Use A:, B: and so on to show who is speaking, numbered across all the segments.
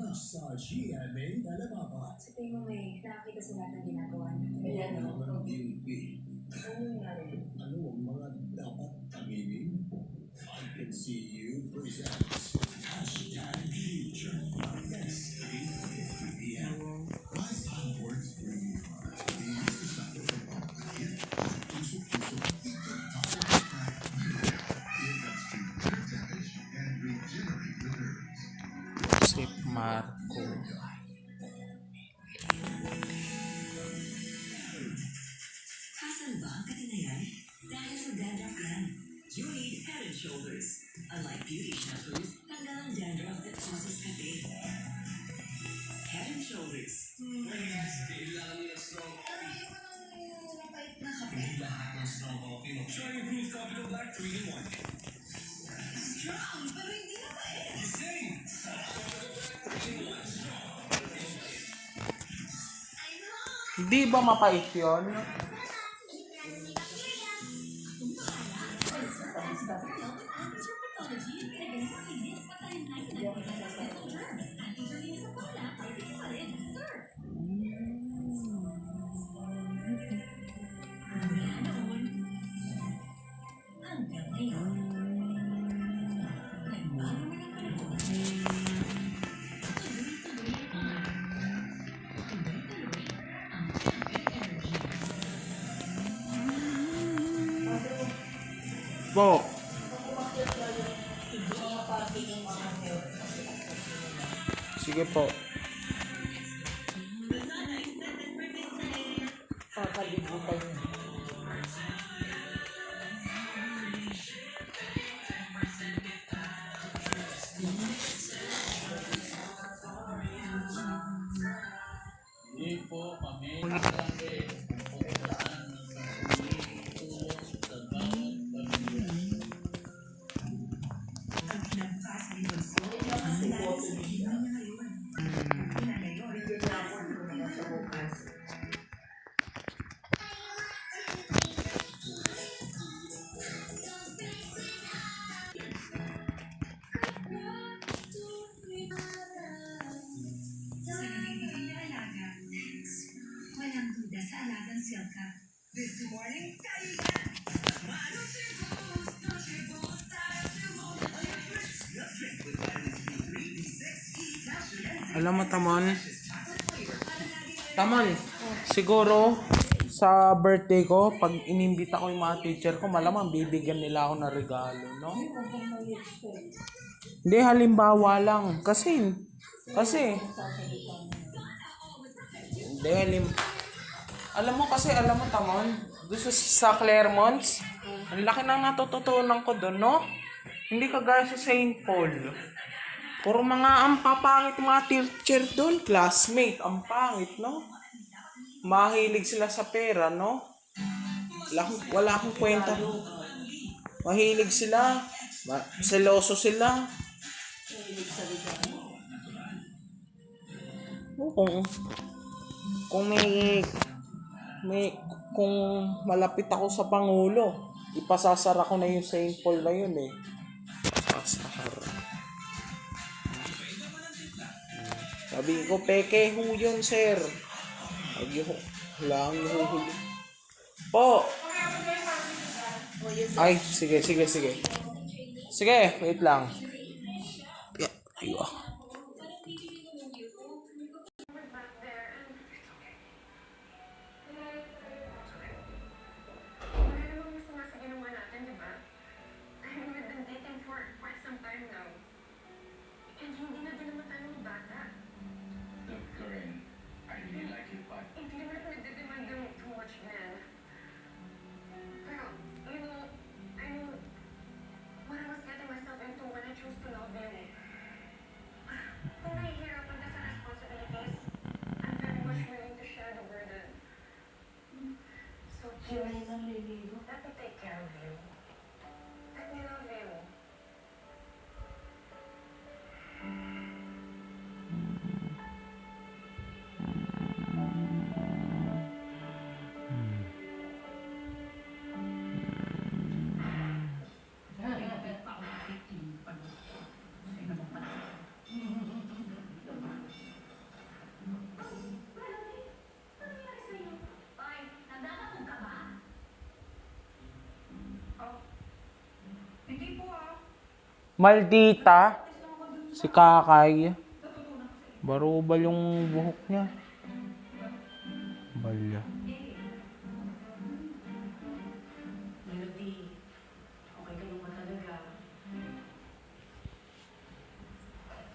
A: sa GMA Alababa.
B: Sa tingin mo may nakakita sa lahat ng ginagawa niya.
A: Ayan ang mga PUP. Ano ang mga dapat aminin? I Can See You presents #Future Podcast 8:50 p.m. Rise onwards where you are. The user suffer from complicated puso-puso and regenerate the nerves.
C: Si Marco.
D: Hasan ba ang katinayan? Dahil sa dandruff yan, you need Head and Shoulders. Unlike beauty shampoos, tanggal ang dandruff that causes kate. Head and Shoulders.
E: Kailangan niya strong coffee. Lahat ng strong coffee mo. Sure improved coffee to black 3-in-1.
D: Strong, pero hindi na mait.
E: Same!
C: Di ba mapait yun? Po. Sige po.
E: Hindi po kami
D: Walang duda sa alagang silka. This morning,
C: Alam mo, Tamon, siguro sa birthday ko, pag inimbita ko yung mga teacher ko, malamang bibigyan nila ako ng regalo, no? Hindi, halimbawa lang. Kasi, hindi, alam mo, Tamon, doon sa Claremont, ang laki nang natututunan ko doon, no? Hindi kagaya sa St. Paul. Puro mga ang papangit mga teacher doon, classmate, ang pangit, no? Mahilig sila sa pera, no? Wala akong kwenta. Mahilig sila, seloso sila. Kung kung malapit ako sa Pangulo, ipasasara ko na yung St. Paul na yun eh. Sasara. Sabi ko, peke ho yun, sir. Lang huhuli. Po! Ay, sige. Sige, wait lang. Ayun.
E: Look, Corinne, I really like you, but
F: Hindi naman ako nagdedemand ng too much, man. Pero, I know what I was getting myself into when I chose to love you. Kung nahihirapan ka sa responsibilities, I'm very much willing to share the burden. So please, let me take care of you. Let me love you.
C: Maldita. Si Kakay. Barubal yung buhok niya. Balya.
D: Melody, okay ka naman talaga.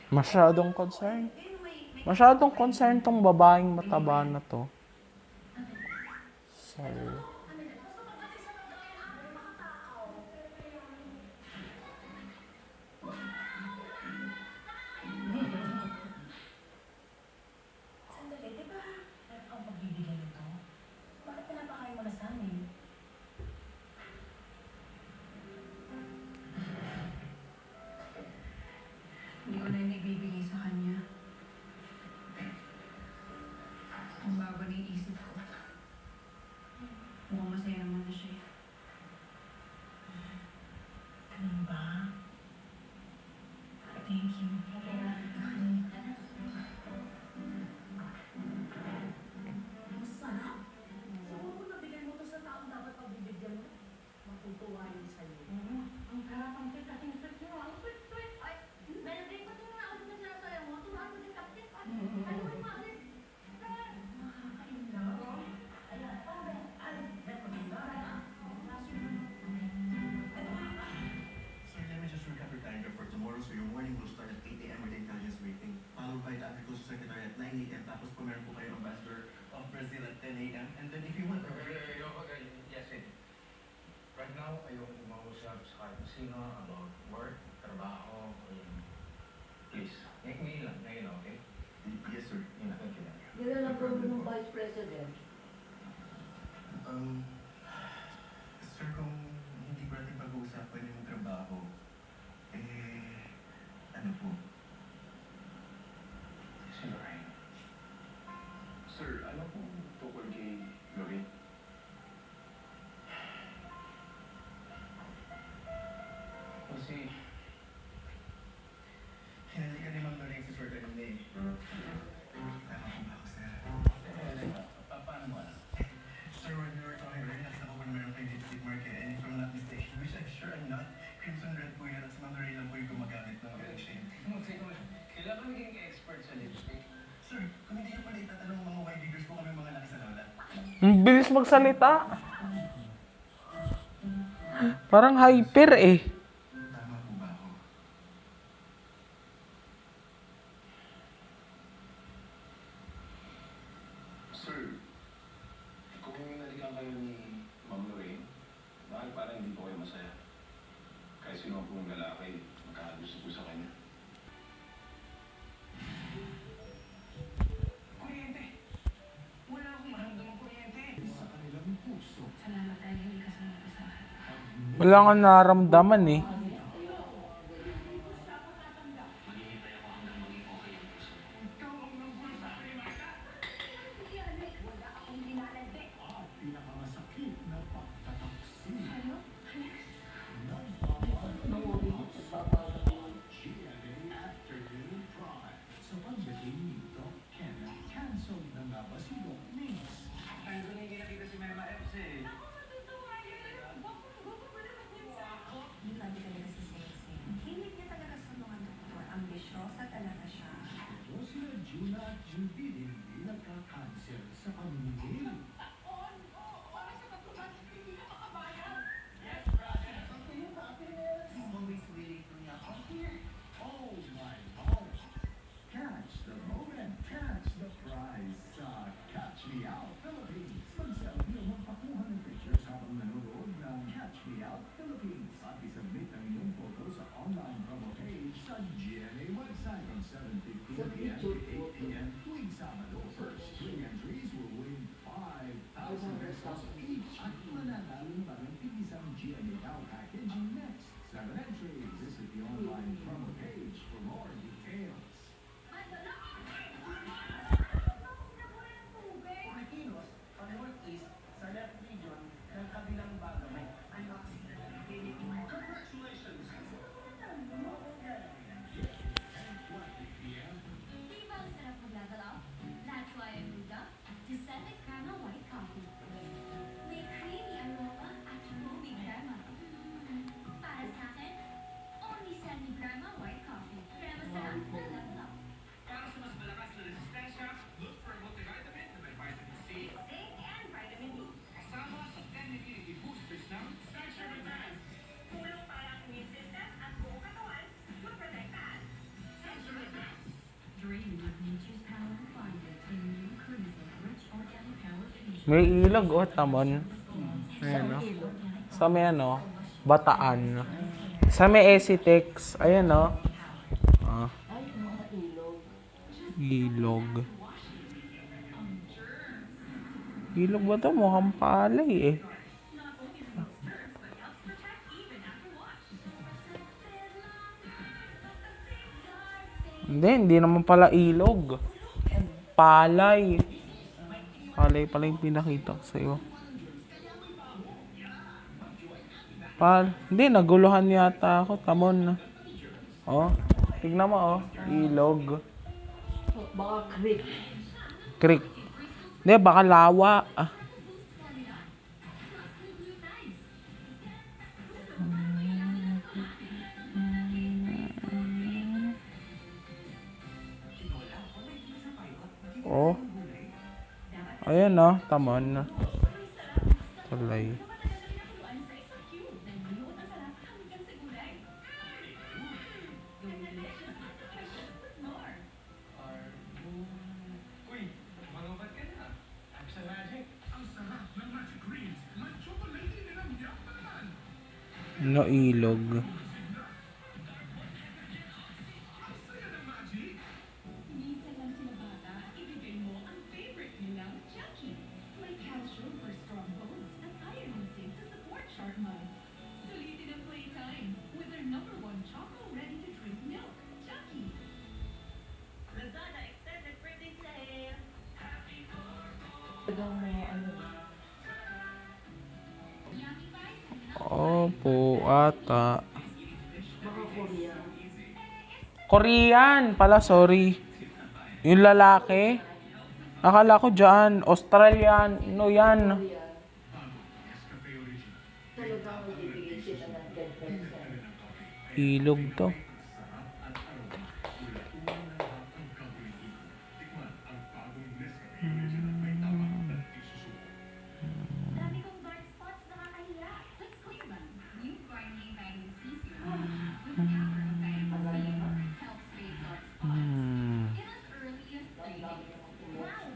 C: Masyadong concern. Masyadong concern tong babaeng mataba na to. Sorry.
D: Sandali, di ba ang pagbibigyan nito? Bakit pinapakain mo na sa amin? Hindi ko na yung nagbibigay sa kanya. Ang bago na yung isip ko. Mukhang masaya naman na siya. Ganun ba? Thank you. Masarap. Siguro kung nabigay mo to sa taong dapat pagbibigyan mo, matutuwa yun sa'yo. Ang sarap ang kasing sweet mo. Ang sweet. Ay, Melody, pati nga ako na sinasayaw mo. Tumaan mo din kapit. Ano ba yung maalit? Nakakainda. Ayan. Ay,
G: Sir, let me just recap your calendar for tomorrow. So your morning will start at 8 a.m. with the intelligence briefing, followed by the agriculture secretary at 9 a.m. Tapos po meron po kayo ambassador of Brazil at 10 a.m. And then if you want,
E: Yes, right now, ayoko kumausap sa kahit sino about work, trabaho, please. Ngayon lang, okay?
G: yes sir.
E: Yun na, thank you.
H: Nilalagay mo ng Vice President.
G: Sir, kung hindi ko natin pag-uusapan yung trabaho, ano po?
E: Si Lorraine. Sir, ano po tukol kay Lorraine? Kasi,
G: Hinalikan ni Ma'am Lorraine si Sir kanina eh. Tama po ba ako, sir?
E: paano mo alam?
G: Sir, when we were talking earlier, nakita ko pa na meron kayong lipstick market, and if I'm not mistaken, which I'm sure I'm not, Crimson Red po yun, at si Ma'am Lorraine lang po yung gumagamit ng ganung shade.
E: Kailan ka naging expert sa lipstick?
G: Sir, kung hindi niyo pa naitatanong mga white diggers po kami mga laki sa lola.
C: Ang bilis magsalita. Parang hyper eh.
G: Tama po ba ako?
E: Sir, kung nalikan kayo ni Ma'am Lorraine, bakit parang hindi po kayo masaya? Kahit sino po ang lalaki, magkakagusto po sa kanya. Kuryente! Wala akong maramdamang kuryente!
A: Sa kanilang puso.
D: Salamat dahil hindi ka sumunod sa akin.
C: Wala kang naramdaman eh.
A: At pinakamasakit na pagtataksil. GMA Afternoon Prime. Sa pagdating ni Doc Ken, cancelled na nga ba si Doc Mix?
E: Ay, doon hindi nakita si Mema Fs eh.
B: Hindi ka talaga si Sexy. Hilig niya talaga sa mga doktor. Ambisyosa talaga siya.
A: Ito sila Juna at Judy hindi nagka-cancel sa pamimigay. Oh my God! Catch the moment, catch the prize sa Catch Me Out Philippines. Mag-selfie o magpakuha ng pictures habang nanonood ng Catch Me Out Philippines at isubmit ang iyong photo sa online promo page sa GMA website from 7:15 p.m. to 8 p.m. tuwing Sabado. First three entries will win 5,000 pesos each at mananalo pa ng isang GMA Now package next 7 entries. Visit the online promo page for more details.
H: Pilipinos, sa Northeast, sa left region, ng kabilang bagay, ang oxygen.
G: Congratulations!
I: Di ba ang sarap mag-level up? That's why I moved up to Senate Caramel White Coffee.
C: May ilog, oh, tamon. Ayan, oh. Sa may ano, Bataan. Sa may Esitex, ayan, oh. Ah. Ilog. Ilog ba to? Mukhang palay eh. Hindi naman pala ilog. Palay. Palay pala yung pinakita ko sa'yo. Hindi, naguluhan yata ako. Tamon. Oh, tignan mo, oh. Ilog.
I: Baka creek.
C: Creek. Hindi, baka lawa. Ah. Oh. Ayan, oh. Tamon. Tulay.
E: Uy, manubat ka na. Sa magic. Ang sarap ng magic greens. May chocolate nilamyak na naman.
C: No ilog.
B: Minsan lang sila bata, ibigay mo ang favorite nilang Chucky. May calcium for strong bones at iron and zinc to support sharp minds. Sulitin ang playtime with their number one choco ready-to-drink milk, Chucky.
F: Lazada extended birthday sale.
I: Talagang mga ano.
C: Opo, ata.
I: Baka Korea.
C: Korean pala, sorry. Yung lalaki. Akala ko dyan, Australian. No yan.
I: Talagang magbibigay sila ng 10%.
C: Ilog to.
B: Dami kong dark spots, nakakahiya. Let's clear them. New Garnier Vitamin C Serum. With the power of vitamin C, helps fade dark spots. In as early as 3 days. Wow,